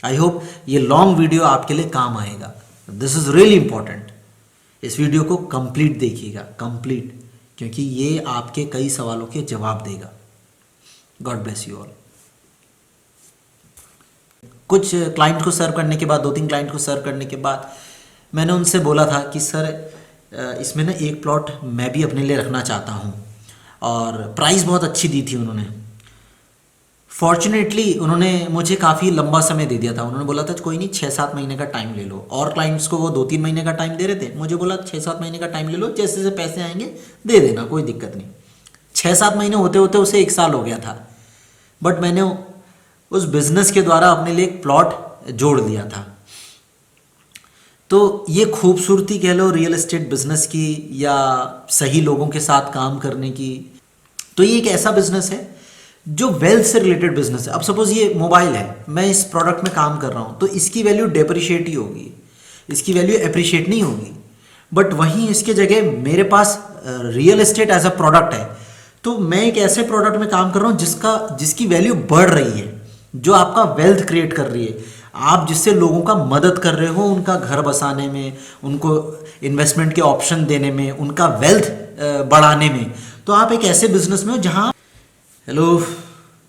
I hope ये long video आपके लिए काम आएगा। This is really important. इस वीडियो को कंप्लीट देखिएगा, कंप्लीट, क्योंकि ये आपके कई सवालों के जवाब देगा। God bless you all. कुछ क्लाइंट को सर्व करने के बाद, 2-3 क्लाइंट को सर्व करने के बाद मैंने उनसे बोला था कि सर इसमें ना एक प्लॉट मैं भी अपने लिए रखना चाहता हूँ, और प्राइस बहुत अच्छी दी थी उन्होंने। फॉर्चुनेटली उन्होंने मुझे काफ़ी लंबा समय दे दिया था। उन्होंने बोला था कोई नहीं, 6-7 महीने का टाइम ले लो। और क्लाइंट्स को वो 2-3 महीने का टाइम दे रहे थे, मुझे बोला 6-7 महीने का टाइम ले लो, जैसे जैसे पैसे आएंगे दे देना, कोई दिक्कत नहीं। 6-7 महीने होते होते उसे 1 साल हो गया था, बट मैंने उस बिज़नेस के द्वारा अपने लिए एक प्लॉट जोड़ लिया था। तो ये खूबसूरती कह लो रियल एस्टेट बिजनेस की, या सही लोगों के साथ काम करने की। तो ये एक ऐसा बिजनेस है जो वेल्थ से रिलेटेड बिजनेस है। अब सपोज ये मोबाइल है, मैं इस प्रोडक्ट में काम कर रहा हूँ, तो इसकी वैल्यू डेप्रिशिएट ही होगी, इसकी वैल्यू एप्रिशिएट नहीं होगी। बट वहीं इसके जगह मेरे पास real estate as a product है, तो मैं एक ऐसे प्रोडक्ट में काम कर रहा हूँ जिसकी वैल्यू बढ़ रही है, जो आपका वेल्थ क्रिएट कर रही है। आप जिससे लोगों का मदद कर रहे हो, उनका घर बसाने में, उनको इन्वेस्टमेंट के ऑप्शन देने में, उनका वेल्थ बढ़ाने में। तो आप एक ऐसे बिजनेस में हो जहां, हेलो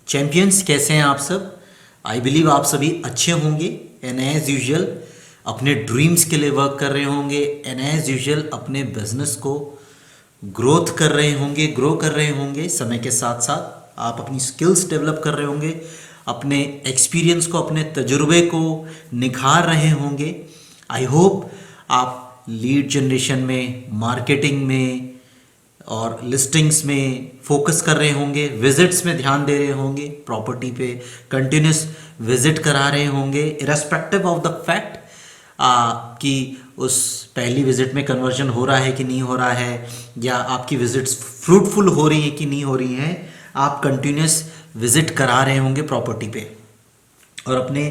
चैंपियंस, कैसे हैं आप सब? आई बिलीव आप सभी अच्छे होंगे, एंड एज यूजुअल अपने ड्रीम्स के लिए वर्क कर रहे होंगे, एंड एज यूजुअल अपने बिजनेस को ग्रोथ कर रहे होंगे, ग्रो कर रहे होंगे। समय के साथ साथ आप अपनी स्किल्स डेवलप कर रहे होंगे, अपने एक्सपीरियंस को, अपने तजुर्बे को निखार रहे होंगे। आई होप आप लीड जनरेशन में, मार्केटिंग में और लिस्टिंग्स में फोकस कर रहे होंगे, विजिट्स में ध्यान दे रहे होंगे, प्रॉपर्टी पे कंटिन्यूस विजिट करा रहे होंगे, इरेस्पेक्टिव ऑफ द फैक्ट कि उस पहली विजिट में कन्वर्जन हो रहा है कि नहीं हो रहा है, या आपकी विजिट्स फ्रूटफुल हो रही हैं कि नहीं हो रही हैं। आप कंटिन्यूस विजिट करा रहे होंगे प्रॉपर्टी पे, और अपने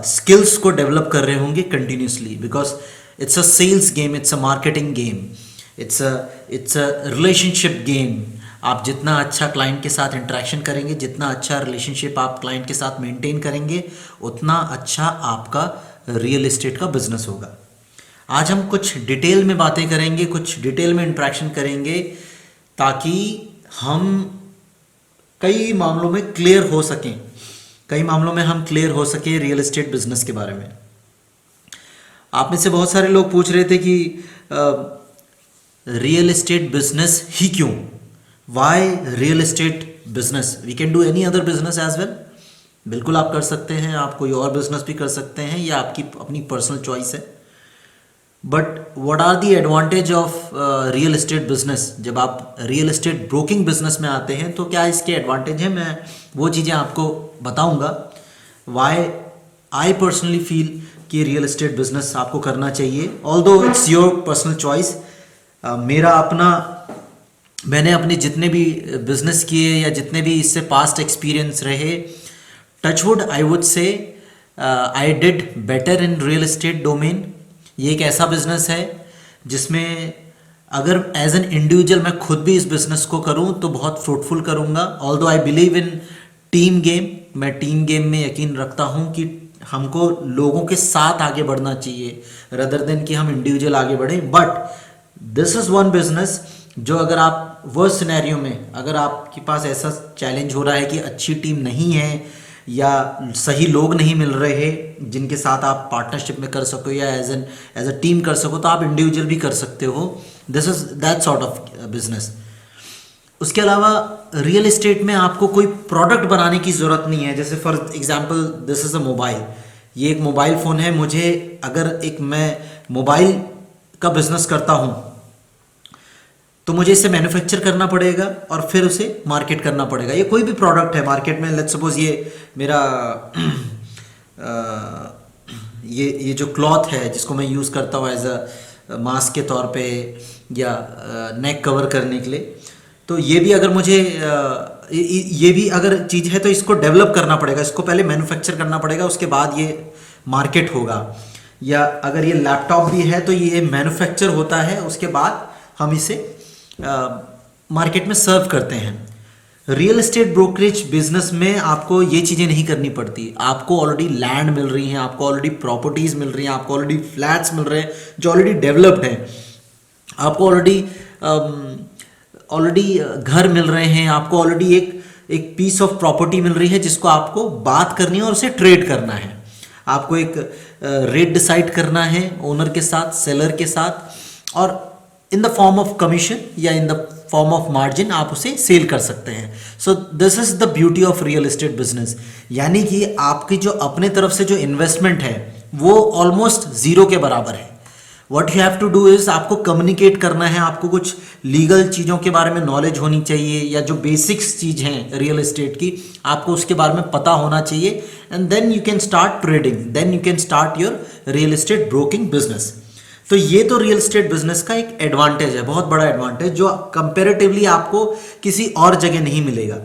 स्किल्स को डेवलप कर रहे होंगे continuously, because it's a sales game, it's a marketing game, it's a relationship game. आप जितना अच्छा क्लाइंट के साथ इंटरेक्शन करेंगे, जितना अच्छा रिलेशनशिप आप क्लाइंट के साथ मेंटेन करेंगे, उतना अच्छा आपका रियल एस्टेट का बिजनेस होगा। आज हम कुछ डिटेल में बातें करेंगे, कुछ डिटेल में इंटरेक्शन करेंगे, ताकि हम कई मामलों में क्लियर हो सकें, कई मामलों में हम क्लियर हो सके रियल एस्टेट बिजनेस के बारे में। आप में से बहुत सारे लोग पूछ रहे थे कि रियल एस्टेट बिजनेस ही क्यों, why real estate business, we can do any other business as well. बिल्कुल आप कर सकते हैं, आप कोई और बिजनेस भी कर सकते हैं, या आपकी अपनी पर्सनल चॉइस है। But what are the advantage of real estate business? जब आप रियल एस्टेट ब्रोकिंग बिजनेस में आते हैं तो क्या इसके एडवांटेज हैं, मैं वो चीज़ें आपको बताऊंगा। वाई आई पर्सनली फील कि रियल एस्टेट बिजनेस आपको करना चाहिए, although it's your personal choice. मैंने अपने जितने भी बिजनेस किए, या जितने भी इससे पास्ट एक्सपीरियंस रहे, touchwood I would say I did better in real estate domain. ये एक ऐसा बिजनेस है जिसमें अगर एज एन इंडिविजुअल मैं खुद भी इस बिजनेस को करूं तो बहुत फ्रूटफुल करूंगा। Although I believe in team game, मैं टीम गेम में यकीन रखता हूं कि हमको लोगों के साथ आगे बढ़ना चाहिए, रदर देन कि हम इंडिविजुअल आगे बढ़ें। But this is one business जो, अगर आप वर्स्ट सिनेरियो में, अगर आपके पास ऐसा चैलेंज हो रहा है कि अच्छी टीम नहीं है, या सही लोग नहीं मिल रहे जिनके साथ आप पार्टनरशिप में कर सको, या एज अ टीम कर सको, तो आप इंडिविजुअल भी कर सकते हो। This is that sort of business. उसके अलावा रियल एस्टेट में आपको कोई प्रोडक्ट बनाने की ज़रूरत नहीं है। जैसे for example this is a mobile, ये एक मोबाइल फ़ोन है। मुझे अगर मैं मोबाइल का बिजनेस करता हूँ तो मुझे इसे मैन्युफैक्चर करना पड़ेगा और फिर उसे मार्केट करना पड़ेगा। ये कोई भी प्रोडक्ट है मार्केट में, लेट्स सपोज ये मेरा ये जो क्लॉथ है जिसको मैं यूज़ करता हूँ एज अ मास्क के तौर पे, या नेक कवर करने के लिए, तो ये भी अगर मुझे ये भी अगर चीज़ है तो इसको डेवलप करना पड़ेगा, इसको पहले मैन्युफैक्चर करना पड़ेगा, उसके बाद ये मार्केट होगा। या अगर ये लैपटॉप भी है तो ये मैन्युफैक्चर होता है, उसके बाद हम इसे मार्केट में सर्व करते हैं। रियल एस्टेट ब्रोकरेज बिजनेस में आपको ये चीज़ें नहीं करनी पड़ती। आपको ऑलरेडी लैंड मिल रही हैं, आपको ऑलरेडी प्रॉपर्टीज़ मिल रही हैं, आपको ऑलरेडी फ्लैट्स मिल रहे हैं जो ऑलरेडी डेवलप्ड हैं, आपको ऑलरेडी घर मिल रहे हैं, आपको ऑलरेडी एक पीस ऑफ प्रॉपर्टी मिल रही है जिसको आपको बात करनी है और उसे ट्रेड करना है। आपको एक रेट डिसाइड करना है ओनर के साथ, सेलर के साथ, और in the form of commission या in the form of margin आप उसे सेल कर सकते हैं। So this is the beauty of real estate business. यानी कि आपकी जो अपने तरफ से जो इन्वेस्टमेंट है वो ऑलमोस्ट जीरो के बराबर है। What you have to do is आपको कम्युनिकेट करना है, आपको कुछ लीगल चीज़ों के बारे में नॉलेज होनी चाहिए, या जो बेसिक्स चीज़ हैं रियल एस्टेट की आपको उसके बारे में पता होना चाहिए, and then you can start trading, then you can start your real estate broking business. तो ये तो रियल एस्टेट बिजनेस का एक एडवांटेज है, बहुत बड़ा एडवांटेज, जो कंपैरेटिवली आपको किसी और जगह नहीं मिलेगा।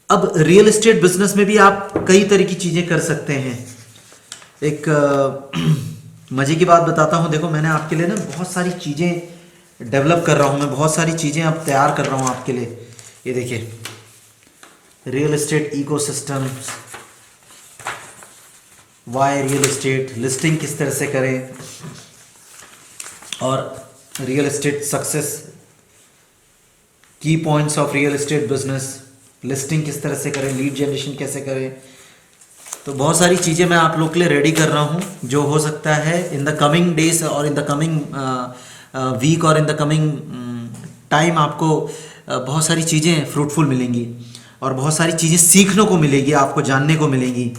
अब रियल एस्टेट बिजनेस में भी आप कई तरह की चीजें कर सकते हैं। एक मजे की बात बताता हूं, देखो मैंने आपके लिए ना बहुत सारी चीजें डेवलप कर रहा हूं, मैं बहुत सारी चीजें अब तैयार कर रहा हूं आपके लिए। ये देखिए, real estate ecosystem, why real estate, listing किस तरह से करें, और real estate success, key points of real estate business, listing किस तरह से करें, लीड जनरेशन कैसे करें। तो बहुत सारी चीज़ें मैं आप लोग के लिए रेडी कर रहा हूँ, जो हो सकता है इन द कमिंग डेज और इन द कमिंग वीक और इन द कमिंग टाइम आपको बहुत सारी चीज़ें फ्रूटफुल मिलेंगी और बहुत सारी चीज़ें सीखने को मिलेगी, आपको जानने को मिलेंगी।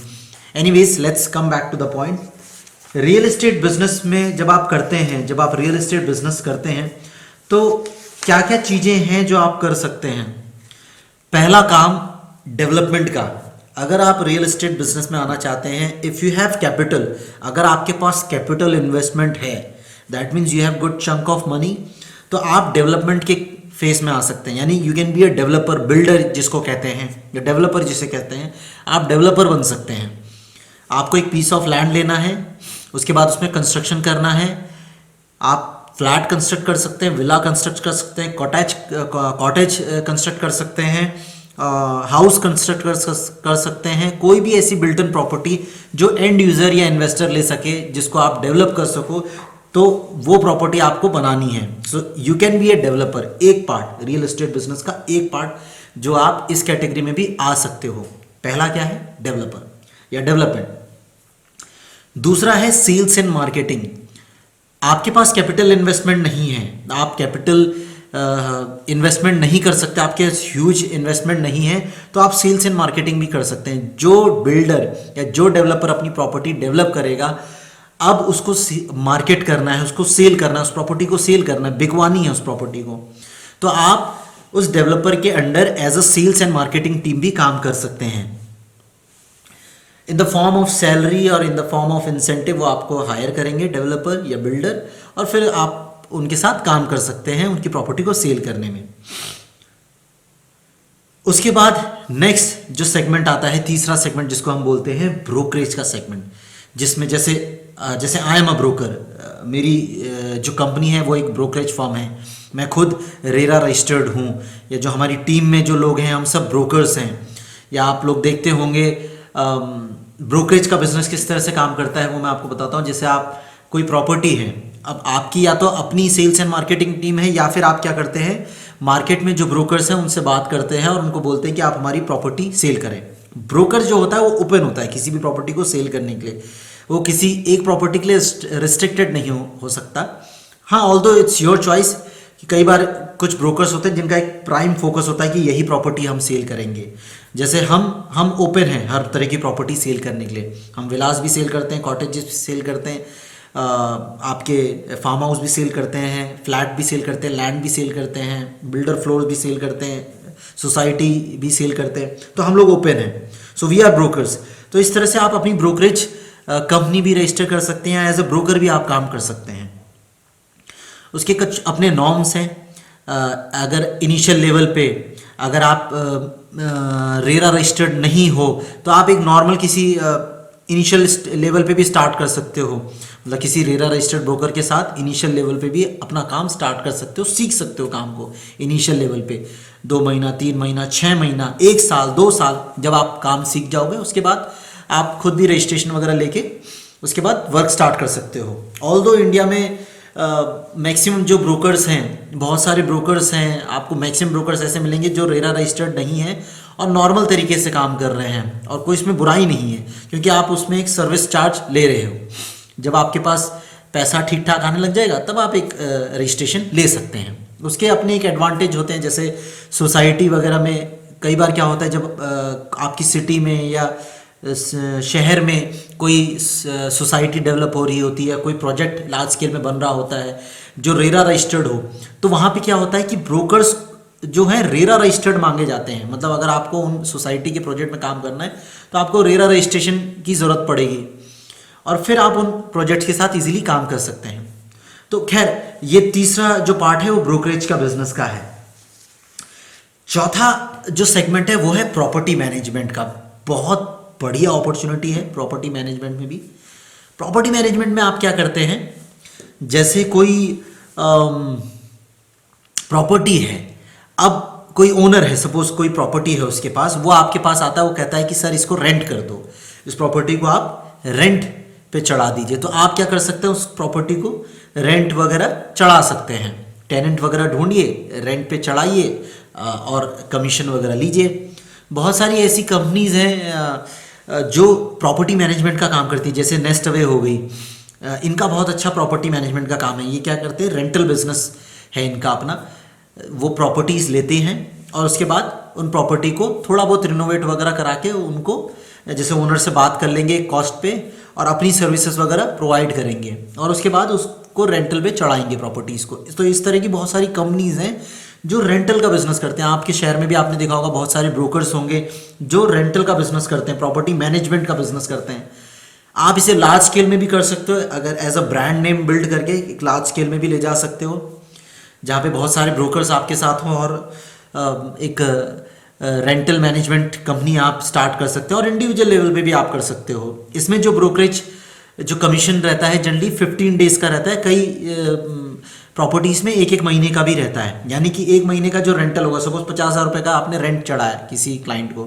Anyways, let's come back to the point. Real estate business में जब आप करते हैं, जब आप रियल एस्टेट बिजनेस करते हैं तो क्या क्या चीज़ें हैं जो आप कर सकते हैं। पहला काम डेवलपमेंट का। अगर आप रियल एस्टेट बिजनेस में आना चाहते हैं, इफ़ यू हैव कैपिटल, अगर आपके पास कैपिटल इन्वेस्टमेंट है, that means you have good chunk of money, तो आप डेवलपमेंट के फेस में आ सकते हैं। यानी you can be a developer, builder जिसको कहते हैं, या डेवलपर जिसे कहते हैं, आप डेवलपर बन सकते हैं। आपको एक पीस ऑफ लैंड लेना है, उसके बाद उसमें कंस्ट्रक्शन करना है। आप फ्लैट कंस्ट्रक्ट कर सकते हैं, विला कंस्ट्रक्ट कर सकते हैं, कॉटेज कंस्ट्रक्ट कर सकते हैं, हाउस कंस्ट्रक्ट कर सकते हैं। कोई भी ऐसी बिल्ट इन प्रॉपर्टी जो एंड यूज़र या इन्वेस्टर ले सके, जिसको आप डेवलप कर सको, तो वो प्रॉपर्टी आपको बनानी है। So you can be a developer, एक पार्ट रियल एस्टेट बिजनेस का, एक पार्ट जो आप इस कैटेगरी में भी आ सकते हो। पहला क्या है, डेवलपर या डेवलपमेंट। दूसरा है सेल्स एंड मार्केटिंग। आपके पास कैपिटल इन्वेस्टमेंट नहीं है, आप कैपिटल इन्वेस्टमेंट नहीं कर सकते, आपके ह्यूज इन्वेस्टमेंट नहीं है, तो आप सेल्स एंड मार्केटिंग भी कर सकते हैं। जो बिल्डर या जो डेवलपर अपनी प्रॉपर्टी डेवलप करेगा, अब उसको मार्केट करना है, उसको सेल करना है, उस प्रॉपर्टी को सेल करना है, बिकवानी है उस प्रॉपर्टी को, तो आप उस डेवलपर के under as a sales and marketing team भी काम कर सकते हैं। In the form of salary और in the form of incentive वो आपको हायर करेंगे, डेवलपर या बिल्डर, और फिर आप उनके साथ काम कर सकते हैं उनकी प्रॉपर्टी को सेल करने में। उसके बाद नेक्स्ट जो सेगमेंट आता है, तीसरा सेगमेंट, जिसको हम बोलते हैं ब्रोकरेज का सेगमेंट, जिसमें जैसे आई एम अ ब्रोकर, मेरी जो कंपनी है वो एक ब्रोकरेज फर्म है, मैं खुद रेरा रजिस्टर्ड हूँ, या जो हमारी टीम में जो लोग हैं हम सब ब्रोकर्स हैं। या आप लोग देखते होंगे ब्रोकरेज का बिजनेस किस तरह से काम करता है, वो मैं आपको बताता हूँ। जैसे आप कोई प्रॉपर्टी है, अब आपकी या तो अपनी सेल्स एंड मार्केटिंग टीम है, या फिर आप क्या करते हैं, मार्केट में जो ब्रोकर्स हैं उनसे बात करते हैं और उनको बोलते हैं कि आप हमारी प्रॉपर्टी सेल करें। ब्रोकर जो होता है वो ओपन होता है किसी भी प्रॉपर्टी को सेल करने के लिए, वो किसी एक प्रॉपर्टी के लिए रिस्ट्रिक्टेड नहीं हो सकता। हाँ, ऑल्दो इट्स योर चॉइस, कि कई बार कुछ ब्रोकर्स होते हैं जिनका एक प्राइम फोकस होता है कि यही प्रॉपर्टी हम सेल करेंगे। जैसे हम ओपन हैं हर तरह की प्रॉपर्टी सेल करने के लिए, हम विलास भी सेल करते हैं, कॉटेजेस भी सेल करते हैं, आपके फार्म हाउस भी सेल करते हैं, फ्लैट भी सेल करते हैं, लैंड भी सेल करते हैं, बिल्डर फ्लोर भी सेल करते हैं, सोसाइटी भी सेल करते हैं, तो हम लोग ओपन हैं। So we are brokers. तो इस तरह से आप अपनी ब्रोकरेज कंपनी भी रजिस्टर कर सकते हैं, एज अ ब्रोकर भी आप काम कर सकते हैं। उसके कुछ अपने नॉर्म्स हैं। अगर इनिशियल लेवल पे अगर आप रेरा रजिस्टर्ड नहीं हो, तो आप एक नॉर्मल किसी इनिशियल लेवल पे भी स्टार्ट कर सकते हो, मतलब किसी रेरा रजिस्टर्ड ब्रोकर के साथ इनिशियल लेवल पे भी अपना काम स्टार्ट कर सकते हो, सीख सकते हो काम को इनिशियल लेवल पे 2 महीना 3 महीना 6 महीना 1 साल 2 साल जब आप काम सीख जाओगे उसके बाद आप खुद भी रजिस्ट्रेशन वगैरह लेके उसके बाद वर्क स्टार्ट कर सकते हो। ऑल्दो इंडिया में मैक्सिमम जो ब्रोकर्स हैं, बहुत सारे ब्रोकर्स हैं, आपको मैक्सिमम ब्रोकर्स ऐसे मिलेंगे जो रेरा रजिस्टर्ड नहीं है और नॉर्मल तरीके से काम कर रहे हैं, और कोई इसमें बुराई नहीं है क्योंकि आप उसमें एक सर्विस चार्ज ले रहे हो। जब आपके पास पैसा ठीक ठाक आने लग जाएगा तब आप एक रजिस्ट्रेशन ले सकते हैं। उसके अपने एक एडवांटेज होते हैं, जैसे सोसाइटी वगैरह में कई बार क्या होता है जब आपकी सिटी में या शहर में कोई सोसाइटी डेवलप हो रही होती है, कोई प्रोजेक्ट लार्ज स्केल में बन रहा होता है जो रेरा रजिस्टर्ड हो, तो वहाँ पे क्या होता है कि ब्रोकर्स जो है रेरा रजिस्टर्ड मांगे जाते हैं। मतलब अगर आपको उन सोसाइटी के प्रोजेक्ट में काम करना है तो आपको रेरा रजिस्ट्रेशन की ज़रूरत पड़ेगी और फिर आप उन प्रोजेक्ट्स के साथ इजीली काम कर सकते हैं। तो खैर ये तीसरा जो पार्ट है वो ब्रोकरेज का बिजनेस का है। चौथा जो सेगमेंट है वो है प्रॉपर्टी मैनेजमेंट का। बहुत बढ़िया अपॉर्चुनिटी है प्रॉपर्टी मैनेजमेंट में भी। प्रॉपर्टी मैनेजमेंट में आप क्या करते हैं, जैसे कोई प्रॉपर्टी है, अब कोई ओनर है, सपोज कोई प्रॉपर्टी है उसके पास, वो आपके पास आता है, वो कहता है कि सर इसको रेंट कर दो, इस प्रॉपर्टी को आप रेंट पे चढ़ा दीजिए। तो आप क्या कर सकते हैं, उस प्रॉपर्टी को रेंट वगैरह चढ़ा सकते हैं, टेनेंट वगैरह ढूंढिए, रेंट पे चढ़ाइए और कमीशन वगैरह लीजिए। बहुत सारी ऐसी कंपनीज हैं जो प्रॉपर्टी मैनेजमेंट का काम करती है, जैसे नेस्ट अवे हो गई, इनका बहुत अच्छा प्रॉपर्टी मैनेजमेंट का काम है। ये क्या करते हैं, रेंटल बिजनेस है इनका अपना। वो प्रॉपर्टीज़ लेते हैं और उसके बाद उन प्रॉपर्टी को थोड़ा बहुत रिनोवेट वगैरह करा के उनको जैसे ओनर से बात कर लेंगे कॉस्ट पे और अपनी सर्विसेज वगैरह प्रोवाइड करेंगे और उसके बाद उसको रेंटल पे चढ़ाएंगे प्रॉपर्टीज़ को। तो इस तरह की बहुत सारी कंपनीज़ हैं जो रेंटल का बिजनेस करते हैं। आपके शहर में भी आपने देखा होगा बहुत सारे ब्रोकर्स होंगे जो रेंटल का बिजनेस करते हैं, प्रॉपर्टी मैनेजमेंट का बिजनेस करते हैं। आप इसे लार्ज स्केल में भी कर सकते हो, अगर as a brand name build करके एक लार्ज स्केल में भी ले जा सकते हो जहाँ पे बहुत सारे ब्रोकर्स आपके साथ हों और एक रेंटल मैनेजमेंट कंपनी आप स्टार्ट कर सकते हो और इंडिविजुअल लेवल पे भी आप कर सकते हो। इसमें जो ब्रोकरेज जो कमीशन रहता है जनरली 15 डेज का रहता है, कई प्रॉपर्टीज़ में 1-1 महीने का भी रहता है। यानी कि 1 महीने का जो रेंटल होगा, सपोज 50,000 रुपये का आपने रेंट चढ़ाया किसी क्लाइंट को,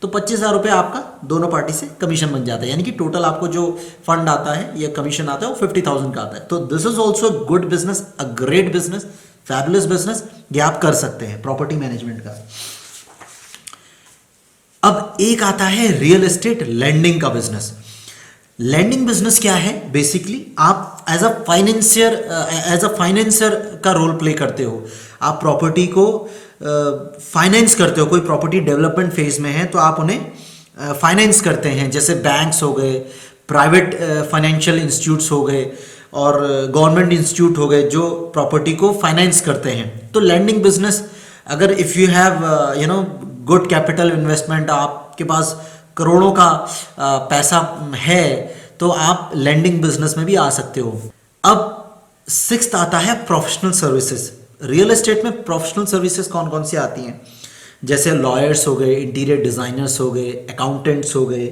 तो 25,000 रुपये आपका दोनों पार्टी से कमीशन बन जाता है। यानी कि टोटल आपको जो फंड आता है या कमीशन आता है वो 50,000 का आता है। तो this is also good business, a great business, fabulous business, ये आप कर सकते हैं प्रॉपर्टी मैनेजमेंट का। अब एक आता है रियल एस्टेट लैंडिंग का बिजनेस। लैंडिंग बिजनेस क्या है, बेसिकली आप एज अ फाइनेंसर का रोल प्ले करते हो। आप प्रॉपर्टी को फाइनेंस करते हो, कोई प्रॉपर्टी डेवलपमेंट फेज में है तो आप उन्हें फाइनेंस करते हैं, जैसे बैंक्स हो गए, प्राइवेट फाइनेंशियल इंस्टीट्यूट्स हो गए और गवर्नमेंट इंस्टीट्यूट हो गए जो प्रॉपर्टी को फाइनेंस करते हैं। तो लैंडिंग बिजनेस, अगर if you have good capital investment, आपके पास करोड़ों का पैसा है तो आप लैंडिंग बिजनेस में भी आ सकते हो। अब 6th आता है प्रोफेशनल सर्विसेज। रियल एस्टेट में प्रोफेशनल सर्विसेज कौन कौन सी आती हैं, जैसे लॉयर्स हो गए, इंटीरियर डिज़ाइनर्स हो गए, अकाउंटेंट्स हो गए,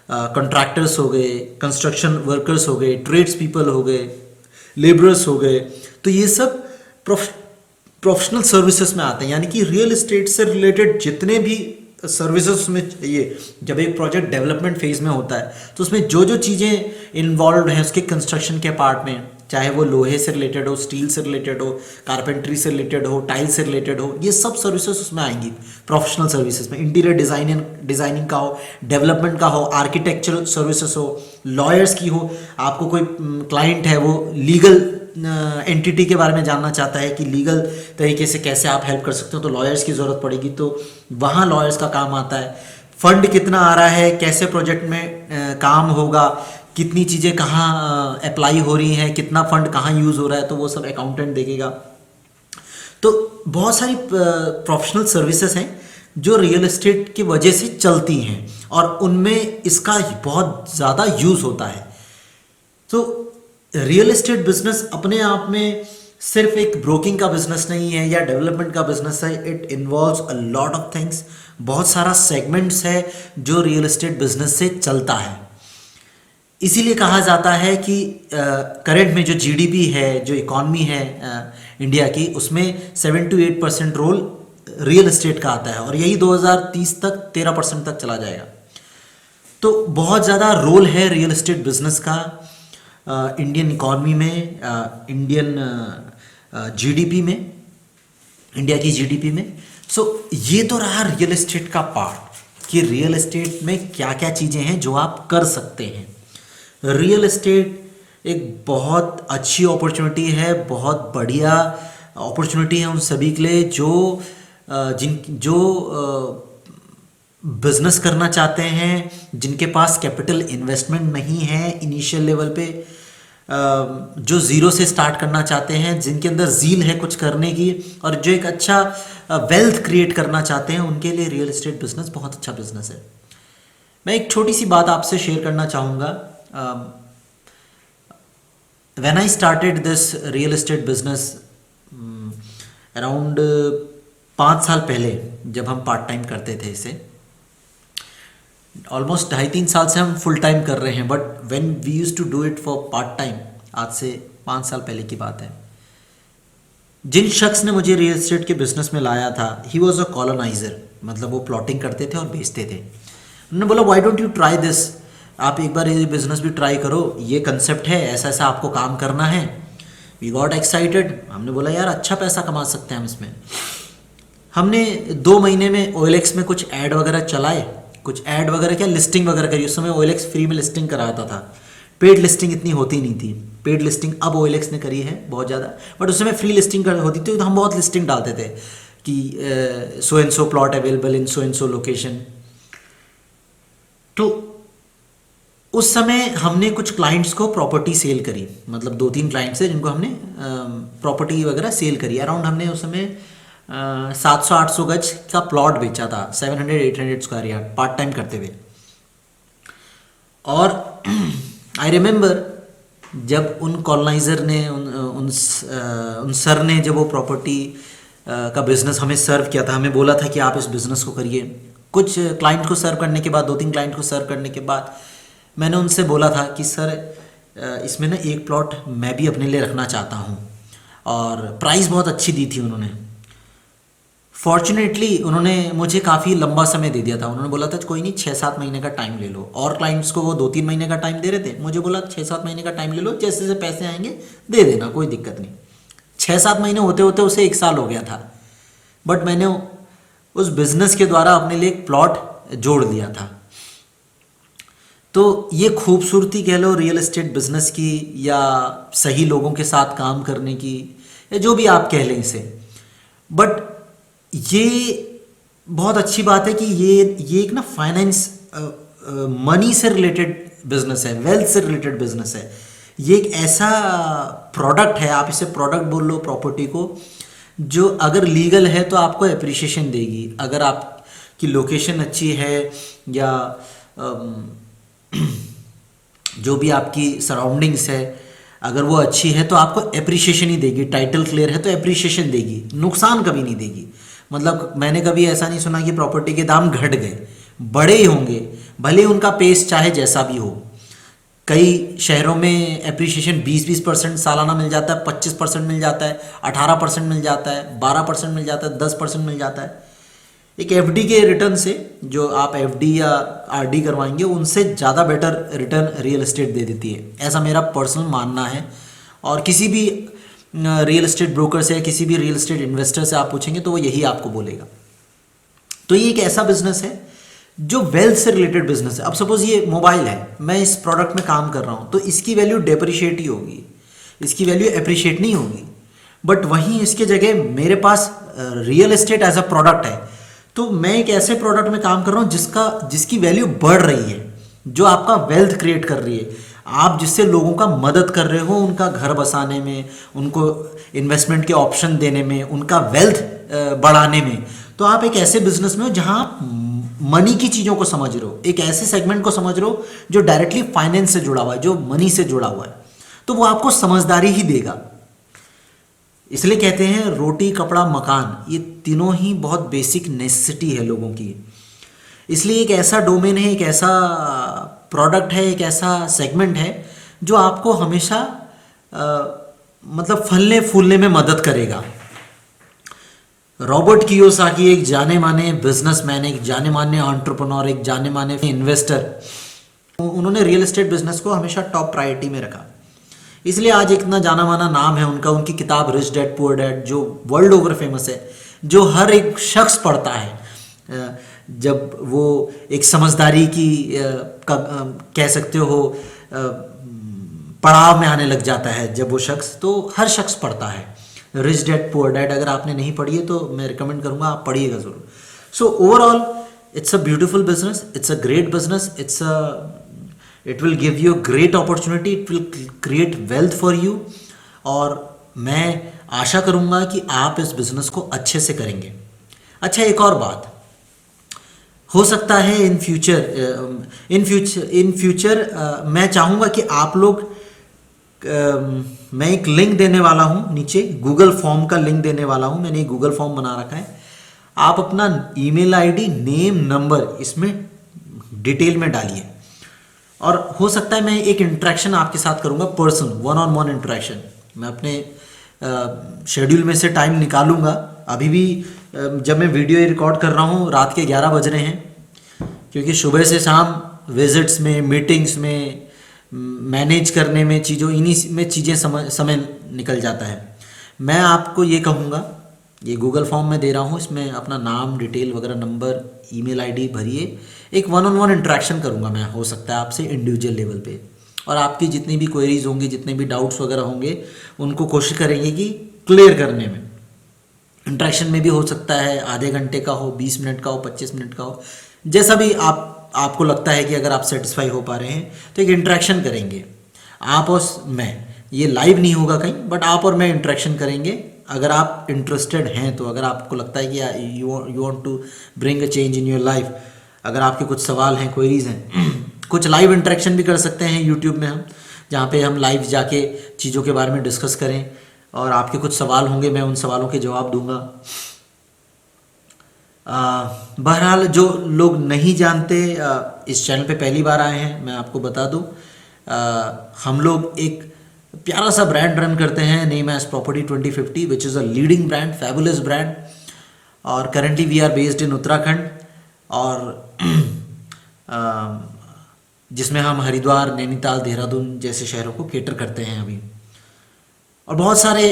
कॉन्ट्रैक्टर्स हो गए, कंस्ट्रक्शन वर्कर्स हो गए, ट्रेड्स पीपल हो गए, लेबरर्स हो गए। तो ये सब प्रोफेशनल सर्विसेज में आते हैं। यानी कि रियल एस्टेट से रिलेटेड जितने भी सर्विसेज में चाहिए, जब एक प्रोजेक्ट डेवलपमेंट फेज में होता है तो उसमें जो जो चीज़ें इन्वॉल्व हैं उसके कंस्ट्रक्शन के पार्ट में, चाहे वो लोहे से रिलेटेड हो, स्टील से रिलेटेड हो, कारपेंट्री से रिलेटेड हो, टाइल से रिलेटेड हो, ये सब सर्विसेज उसमें आएंगी प्रोफेशनल सर्विसेज में। इंटीरियर डिज़ाइनिंग का हो, डेवलपमेंट का हो, आर्किटेक्चरल सर्विसेज हो, लॉयर्स की हो, आपको कोई क्लाइंट है वो लीगल एंटिटी के बारे में जानना चाहता है कि लीगल तरीके से कैसे आप हेल्प कर सकते हो, तो लॉयर्स की ज़रूरत पड़ेगी, तो वहाँ लॉयर्स का काम आता है। फंड कितना आ रहा है, कैसे प्रोजेक्ट में काम होगा, कितनी चीज़ें कहाँ अप्लाई हो रही हैं, कितना फंड कहाँ यूज़ हो रहा है, तो वो सब अकाउंटेंट देखेगा। तो बहुत सारी प्रोफेशनल सर्विसेज हैं जो रियल एस्टेट की वजह से चलती हैं और उनमें इसका बहुत ज़्यादा यूज़ होता है। तो रियल एस्टेट बिजनेस अपने आप में सिर्फ एक ब्रोकिंग का बिजनेस नहीं है या डेवलपमेंट का बिजनेस है, it involves a lot of things. बहुत सारा सेगमेंट्स है जो रियल एस्टेट बिजनेस से चलता है। इसीलिए कहा जाता है कि करंट में जो जीडीपी है, जो इकॉनमी है इंडिया की, उसमें 7 to 8% रोल रियल एस्टेट का आता है और यही 2030 तक 13% तक चला जाएगा। तो बहुत ज़्यादा रोल है रियल एस्टेट बिजनेस का इंडियन इकॉनमी में, इंडियन जीडीपी में, इंडिया की जीडीपी में। सो ये तो रहा रियल एस्टेट का पार्ट कि रियल एस्टेट में क्या क्या चीज़ें हैं जो आप कर सकते हैं। रियल एस्टेट एक बहुत अच्छी अपॉर्चुनिटी है, बहुत बढ़िया अपॉर्चुनिटी है उन सभी के लिए जो बिजनेस करना चाहते हैं, जिनके पास कैपिटल इन्वेस्टमेंट नहीं है इनिशियल लेवल पे, जो ज़ीरो से स्टार्ट करना चाहते हैं, जिनके अंदर ज़ील है कुछ करने की और जो एक अच्छा वेल्थ क्रिएट करना चाहते हैं, उनके लिए रियल एस्टेट बिजनेस बहुत अच्छा बिजनेस है। मैं एक छोटी सी बात आपसे शेयर करना चाहूँगा। When I started this real estate business around 5 साल पहले, जब हम पार्ट टाइम करते थे इसे, ऑलमोस्ट 2.5-3 साल से हम फुल टाइम कर रहे हैं, but when we use to do it for part time, आज से 5 साल पहले की बात है, जिन शख्स ने मुझे रियल एस्टेट के बिजनेस में लाया था, ही वॉज अ कॉलोनाइजर, मतलब वो प्लॉटिंग करते थे और बेचते थे। उन्होंने बोला why don't you try this, आप एक बार ये बिजनेस भी ट्राई करो, ये कंसेप्ट है, ऐसा ऐसा आपको काम करना है। वी गॉट एक्साइटेड, हमने बोला यार अच्छा पैसा कमा सकते हैं हम इसमें। हमने 2 महीने में OLX में कुछ ऐड वगैरह चलाए, कुछ ऐड वगैरह क्या लिस्टिंग वगैरह करी। उस समय OLX फ्री में लिस्टिंग कराता था, पेड लिस्टिंग इतनी होती नहीं थी। पेड लिस्टिंग अब OLX ने करी है बहुत ज़्यादा, बट उस समय फ्री लिस्टिंग होती थी तो हम बहुत लिस्टिंग डालते थे कि so and so plot available in so and so location. तो उस समय हमने कुछ क्लाइंट्स को प्रॉपर्टी सेल करी, मतलब 2-3 क्लाइंट्स है जिनको हमने प्रॉपर्टी वगैरह सेल करी। अराउंड हमने उस समय 700-800 गज का प्लॉट बेचा था, 700-800 स्क्वायर यार्ड, पार्ट टाइम करते हुए। और आई रिमेंबर जब उन कॉलोनाइजर ने उन सर ने जब वो प्रॉपर्टी का बिजनेस हमें सर्व किया था, हमें बोला था कि आप इस बिजनेस को करिए। कुछ क्लाइंट को सर्व करने के बाद, 2-3 क्लाइंट को सर्व करने के बाद, मैंने उनसे बोला था कि सर इसमें ना एक प्लॉट मैं भी अपने लिए रखना चाहता हूँ, और प्राइस बहुत अच्छी दी थी उन्होंने। फॉर्चुनेटली उन्होंने मुझे काफ़ी लंबा समय दे दिया था। उन्होंने बोला था कोई नहीं 6-7 महीने का टाइम ले लो, और क्लाइंट्स को वो 2-3 महीने का टाइम दे रहे थे, मुझे बोला 6-7 महीने का टाइम ले लो, जैसे जैसे पैसे आएंगे दे देना, कोई दिक्कत नहीं। 6-7 महीने होते होते उसे 1 साल हो गया था, बट मैंने उस बिज़नेस के द्वारा अपने लिए एक प्लॉट जोड़ लिया था। तो ये खूबसूरती कह लो रियल एस्टेट बिजनेस की, या सही लोगों के साथ काम करने की, या जो भी आप कह लें इसे। बट ये बहुत अच्छी बात है कि ये एक ना फाइनेंस, मनी से रिलेटेड बिजनेस है, वेल्थ से रिलेटेड बिजनेस है। ये एक ऐसा प्रोडक्ट है, आप इसे प्रोडक्ट बोल लो प्रॉपर्टी को, जो अगर लीगल है तो आपको एप्रिसिएशन देगी। अगर आपकी लोकेशन अच्छी है, या जो भी आपकी सराउंडिंग्स है अगर वो अच्छी है, तो आपको एप्रिसिएशन ही देगी। टाइटल क्लियर है तो एप्रिसिएशन देगी, नुकसान कभी नहीं देगी। मतलब मैंने कभी ऐसा नहीं सुना कि प्रॉपर्टी के दाम घट गए, बढ़े ही होंगे, भले उनका पेस चाहे जैसा भी हो। कई शहरों में एप्रिसिएशन 20-20% सालाना मिल जाता है, 25% मिल जाता है, 18% मिल जाता है, 12% मिल जाता है, 10% मिल जाता है। एक एफडी के रिटर्न से, जो आप एफडी या आरडी करवाएंगे, उनसे ज़्यादा बेटर रिटर्न रियल एस्टेट दे देती है, ऐसा मेरा पर्सनल मानना है। और किसी भी रियल एस्टेट ब्रोकर से या किसी भी रियल एस्टेट इन्वेस्टर से आप पूछेंगे तो वो यही आपको बोलेगा। तो ये एक ऐसा बिजनेस है जो वेल्थ से रिलेटेड बिजनेस है। अब सपोज ये मोबाइल है, मैं इस प्रोडक्ट में काम कर रहा हूँ, तो इसकी वैल्यू डेप्रिशिएट ही होगी, इसकी वैल्यू एप्रिशिएट नहीं होगी। बट वहीं इसके जगह मेरे पास real estate as a product है, तो मैं एक ऐसे प्रोडक्ट में काम कर रहा हूँ जिसकी वैल्यू बढ़ रही है, जो आपका वेल्थ क्रिएट कर रही है। आप जिससे लोगों का मदद कर रहे हो, उनका घर बसाने में, उनको इन्वेस्टमेंट के ऑप्शन देने में, उनका वेल्थ बढ़ाने में। तो आप एक ऐसे बिजनेस में हो जहाँ आप मनी की चीज़ों को समझ रहे हो, एक ऐसे सेगमेंट को समझ रहे हो जो डायरेक्टली फाइनेंस से जुड़ा हुआ है, जो मनी से जुड़ा हुआ है, तो वो आपको समझदारी ही देगा। इसलिए कहते हैं रोटी कपड़ा मकान, ये तीनों ही बहुत बेसिक नेसेसिटी है लोगों की। इसलिए एक ऐसा डोमेन है, एक ऐसा प्रोडक्ट है, एक ऐसा सेगमेंट है जो आपको हमेशा मतलब फलने फूलने में मदद करेगा। रॉबर्ट कियोसाकी एक जाने माने बिजनेसमैन, एक जाने माने एंटरप्रेन्योर, एक जाने माने इन्वेस्टर, उन्होंने रियल एस्टेट बिजनेस को हमेशा टॉप प्रायोरिटी में रखा, इसलिए आज इतना जाना माना नाम है उनका। उनकी किताब रिच डैड पुअर डैड जो वर्ल्ड ओवर फेमस है, जो हर एक शख्स पढ़ता है, जब वो एक समझदारी की कह सकते हो पड़ाव में आने लग जाता है जब वो शख्स, तो हर शख्स पढ़ता है रिच डैड पुअर डैड। अगर आपने नहीं पढ़ी है तो मैं रिकमेंड करूंगा आप पढ़िएगा ज़रूर। So overall it's a beautiful business, it's a great business, it will give you great opportunity, it will create wealth for you, और मैं आशा करूंगा कि आप इस बिजनेस को अच्छे से करेंगे। अच्छा, एक और बात, हो सकता है इन फ्यूचर मैं चाहूँगा कि आप लोग मैं एक लिंक देने वाला हूँ नीचे, गूगल फॉर्म का लिंक देने वाला हूँ, मैंने एक गूगल फॉर्म बना रखा है। आप अपना ईमेल आईडी, नेम, नंबर इसमें डिटेल में डालिए, और हो सकता है मैं एक इंटरेक्शन आपके साथ करूँगा, पर्सन 1-on-1 इंटरेक्शन। मैं अपने शेड्यूल में से टाइम निकालूंगा। अभी भी जब मैं वीडियो रिकॉर्ड कर रहा हूँ रात के 11 बज रहे हैं, क्योंकि सुबह से शाम विजिट्स में, मीटिंग्स में, मैनेज करने में, इन्हीं में चीज़ें समय निकल जाता है। मैं आपको ये कहूँगा, ये गूगल फॉर्म में दे रहा हूँ, इसमें अपना नाम, डिटेल वगैरह, नंबर, ईमेल आईडी भरिए। एक 1-on-1 इंटरेक्शन करूँगा मैं, हो सकता है आपसे इंडिविजुअल लेवल पे, और आपकी जितनी भी क्वेरीज होंगी, जितने भी डाउट्स वगैरह होंगे, उनको कोशिश करेंगे कि क्लियर करने में। इंटरेक्शन में भी हो सकता है आधे घंटे का हो, 20 मिनट का हो, 25 मिनट का हो, जैसा भी आपको लगता है कि अगर आप सेटिस्फाई हो पा रहे हैं तो एक इंटरेक्शन करेंगे आप और मैं। ये लाइव नहीं होगा कहीं, बट आप और मैं इंटरेक्शन करेंगे। अगर आप इंटरेस्टेड हैं तो, अगर आपको लगता है कि you want to bring a change in your life, अगर आपके कुछ सवाल हैं, क्वेरीज हैं, कुछ लाइव इंटरेक्शन भी कर सकते हैं यूट्यूब में हम, जहाँ पे हम लाइव जाके चीज़ों के बारे में डिस्कस करें, और आपके कुछ सवाल होंगे, मैं उन सवालों के जवाब दूंगा। बहरहाल, जो लोग नहीं जानते, इस चैनल पे पहली बार आए हैं, मैं आपको बता दूं, हम लोग एक प्यारा सा ब्रांड रन करते हैं, name as property 2050, which is a leading brand, fabulous brand, और currently we are based in Uttarakhand, और जिसमें हम हरिद्वार, नैनीताल, देहरादून जैसे शहरों को केटर करते हैं अभी। और बहुत सारे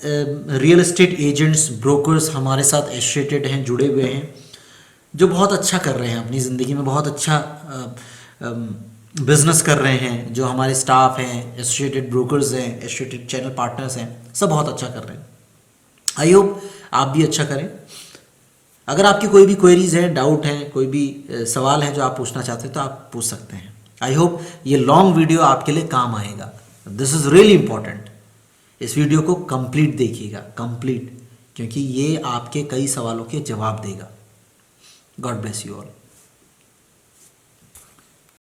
रियल एस्टेट एजेंट्स, ब्रोकर्स हमारे साथ एसोसिएटेड हैं, जुड़े हुए हैं, जो बहुत अच्छा कर रहे हैं अपनी ज़िंदगी में, बहुत अच्छा बिजनेस कर रहे हैं। जो हमारे स्टाफ हैं, एसोसिएटेड ब्रोकर्स हैं, एसोसिएटेड चैनल पार्टनर्स हैं, सब बहुत अच्छा कर रहे हैं। आई होप आप भी अच्छा करें। अगर आपकी कोई भी क्वेरीज है, डाउट है, कोई भी सवाल है जो आप पूछना चाहते हैं तो आप पूछ सकते हैं। आई होप ये लॉन्ग वीडियो आपके लिए काम आएगा। This is really important. इस वीडियो को कंप्लीट देखिएगा, कंप्लीट, क्योंकि ये आपके कई सवालों के जवाब देगा। God bless you all.